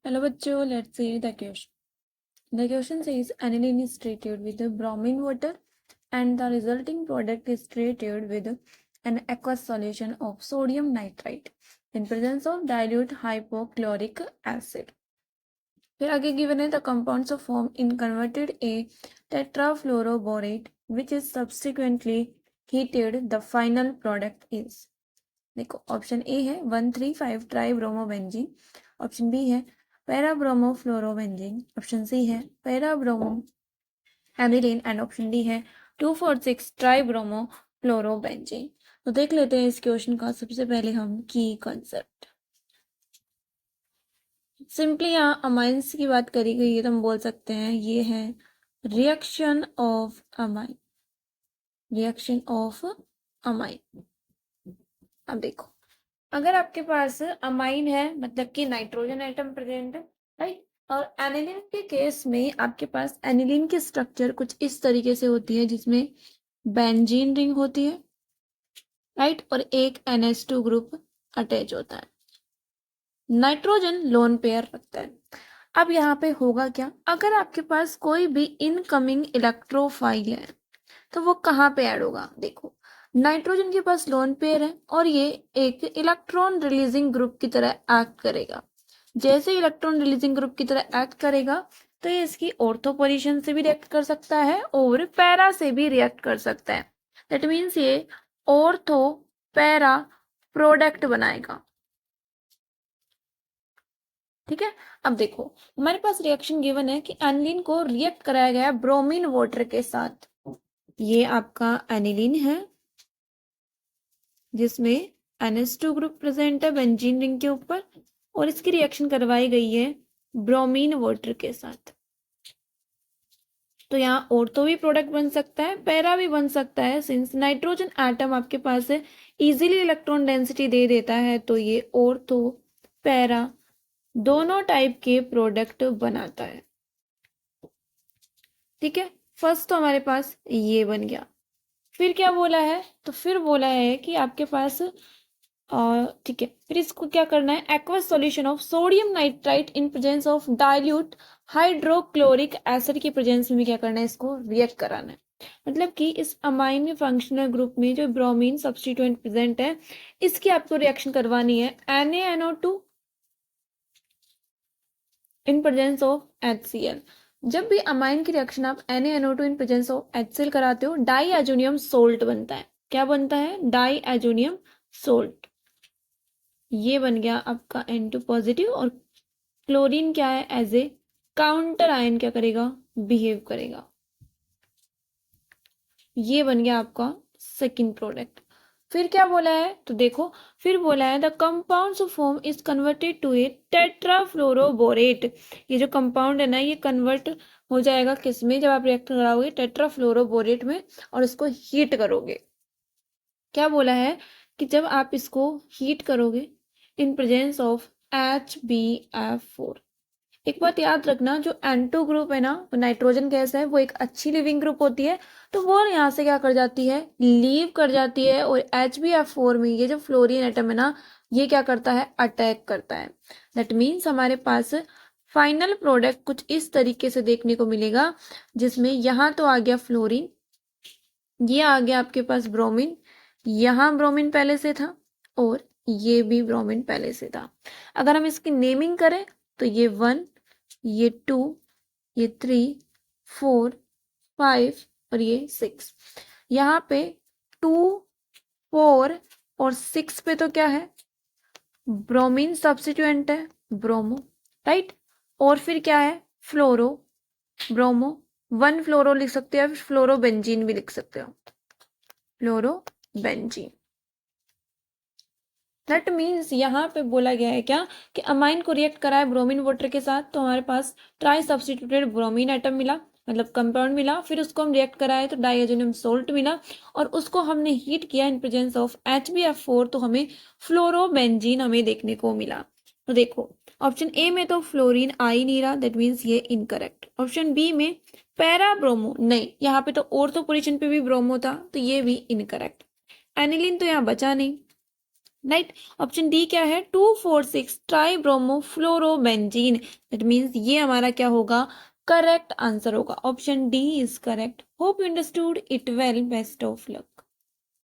Hello bachcho, let's see the question. The question says aniline is treated with bromine water and the resulting product is treated with an aqueous solution of sodium nitrite in presence of dilute hypochlorite acid. फिर आगे given है the compounds of form in converted a tetrafluoroborate which is subsequently heated. The final product is, देखो option A है 1,3,5 ट्राइब्रोमोबेंजीन, option B है पैराब्रोमोफ्लोरोबेंजीन, option C है पैराब्रोमो aniline and option D है 2,4,6 ट्राइब्रोमोफ्लोरोबेंजीन। तो देख लेते हैं इस क्वेश्चन का सबसे पहले हम की कंसेप्ट। सिंपली यहाँ अमाइंस की बात करी गई है तो हम बोल सकते हैं ये है reaction of amine, reaction of amine. अब देखो अगर आपके पास अमाइन है मतलब कि नाइट्रोजन एटम प्रेजेंट है, राइट, और एनिलीन के केस में आपके पास एनिलीन की स्ट्रक्चर कुछ इस तरीके से होती है जिसमें बेंजीन रिंग होती है, राइट, और एक NH2 ग्रुप अटैच होता है, नाइट्रोजन लोन पेयर रखता है। अब यहाँ पे होगा क्या, अगर आपके पास कोई भी इनकमिंग इलेक्ट्रोफाइल है तो वो कहाँ पे ऐड होगा, देखो नाइट्रोजन के पास लोन पेयर है और ये एक इलेक्ट्रॉन रिलीजिंग ग्रुप की तरह एक्ट करेगा। जैसे इलेक्ट्रॉन रिलीजिंग ग्रुप की तरह एक्ट करेगा तो ये इसकी ऑर्थो पोजीशन से भी रिएक्ट कर सकता है और पैरा से भी रिएक्ट कर सकता है। दैट मीन्स ये ऑर्थो पैरा प्रोडक्ट बनाएगा। ठीक है, अब देखो हमारे पास रिएक्शन गिवन है कि एनिलीन को रिएक्ट कराया गया ब्रोमीन वाटर के साथ। ये आपका एनिलीन है जिसमें NH2 ग्रुप प्रेजेंट है बेंजीन रिंग के ऊपर और इसकी रिएक्शन करवाई गई है ब्रोमीन वाटर के साथ। तो यहाँ ऑर्थो भी प्रोडक्ट बन सकता है, पैरा भी बन सकता है। सिंस नाइट्रोजन एटम आपके पास है इजीली इलेक्ट्रॉन डेंसिटी दे देता है तो ये ऑर्थो पैरा दोनों टाइप के प्रोडक्ट बनाता है। ठीक है, फर्स्ट तो हमारे पास ये बन गया। फिर क्या बोला है, तो फिर बोला है कि आपके पास ठीक है, फिर इसको क्या करना है, aqueous solution of sodium nitrite in presence of dilute hydrochloric acid की प्रेजेंस में भी क्या करना है, इसको रिएक्ट कराना है। मतलब कि इस अमाइन में फंक्शनल ग्रुप में जो ब्रोमीन सब्स्टिट्यूएंट प्रेजेंट है इसकी आपको रिएक्शन करवानी है NaNO2 in presence of HCl। जब भी अमाइन की रिएक्शन आप NaNO2 in presence of HCl कराते हो डाई एजोनियम सोल्ट बनता है। क्या बनता है, डाई एजोनियम सोल्ट। ये बन गया आपका N2 पॉजिटिव और क्लोरीन क्या है, एज ए काउंटर आयन क्या करेगा, बिहेव करेगा। ये बन गया आपका सेकंड प्रोडक्ट। फिर क्या बोला है, तो देखो फिर बोला है the compounds of form is converted to a tetrafluoroborate. ये जो कंपाउंड है ना ये कन्वर्ट हो जाएगा किस में, जब आप रिएक्ट कराओगे टेट्राफ्लोरोबोरेट में और इसको हीट करोगे। क्या बोला है कि जब आप इसको हीट करोगे इन प्रेजेंस ऑफ HbF4। एक बात याद रखना, जो N2 ग्रुप है ना वो नाइट्रोजन गैस है, वो एक अच्छी लिविंग ग्रुप होती है तो वो यहाँ से क्या कर जाती है, लीव कर जाती है, और HbF4 में ये जो फ्लोरीन एटम है ना ये क्या करता है, अटैक करता है। दैट मीन्स हमारे पास फाइनल प्रोडक्ट कुछ इस तरीके से देखने को मिलेगा जिसमें यहाँ तो आ गया फ्लोरीन, ये आ गया आपके पास ब्रोमीन, यहाँ ब्रोमीन पहले से था और ये भी ब्रोमीन पहले से था। अगर हम इसकी नेमिंग करें तो ये 1, ये 2, ये 3, 4, 5 और ये 6। यहाँ पे 2, 4 और 6 पे तो क्या है, ब्रोमीन सब्स्टिट्यूएंट है ब्रोमो, राइट, और फिर क्या है फ्लोरो ब्रोमो, 1 फ्लोरो लिख सकते हो या फिर फ्लोरोबेंजीन भी लिख सकते हो, फ्लोरोबेंजीन। दैट मीन्स यहाँ पे बोला गया है क्या कि अमाइन को रिएक्ट कराए ब्रोमीन वाटर के साथ तो हमारे पास ट्राई सब्स्टिट्यूटेड ब्रोमीन एटम मिला, मतलब कंपाउंड मिला। फिर उसको हम रिएक्ट कराए तो डाइएजोनियम सोल्ट मिला और उसको हमने हीट किया इन प्रेजेंस ऑफ HbF4 तो हमें फ्लोरोबेंजीन हमें देखने को मिला। तो देखो ऑप्शन ए में तो फ्लोरीन आ ही नहीं रहा, दैट मीन्स ये इनकरेक्ट। ऑप्शन बी में पैरा ब्रोमो, नहीं यहाँ पे तो ऑर्थो पोजीशन पे भी ब्रोमो था तो ये भी इनकरेक्ट। एनिलीन तो यहाँ बचा नहीं, राइट। ऑप्शन डी क्या है, 2,4,6 ट्राइब्रोमोफ्लोरोबेंजीन। दैट मीन्स ये हमारा क्या होगा, करेक्ट आंसर होगा। Option D is correct. Hope you understood it well. Best of luck.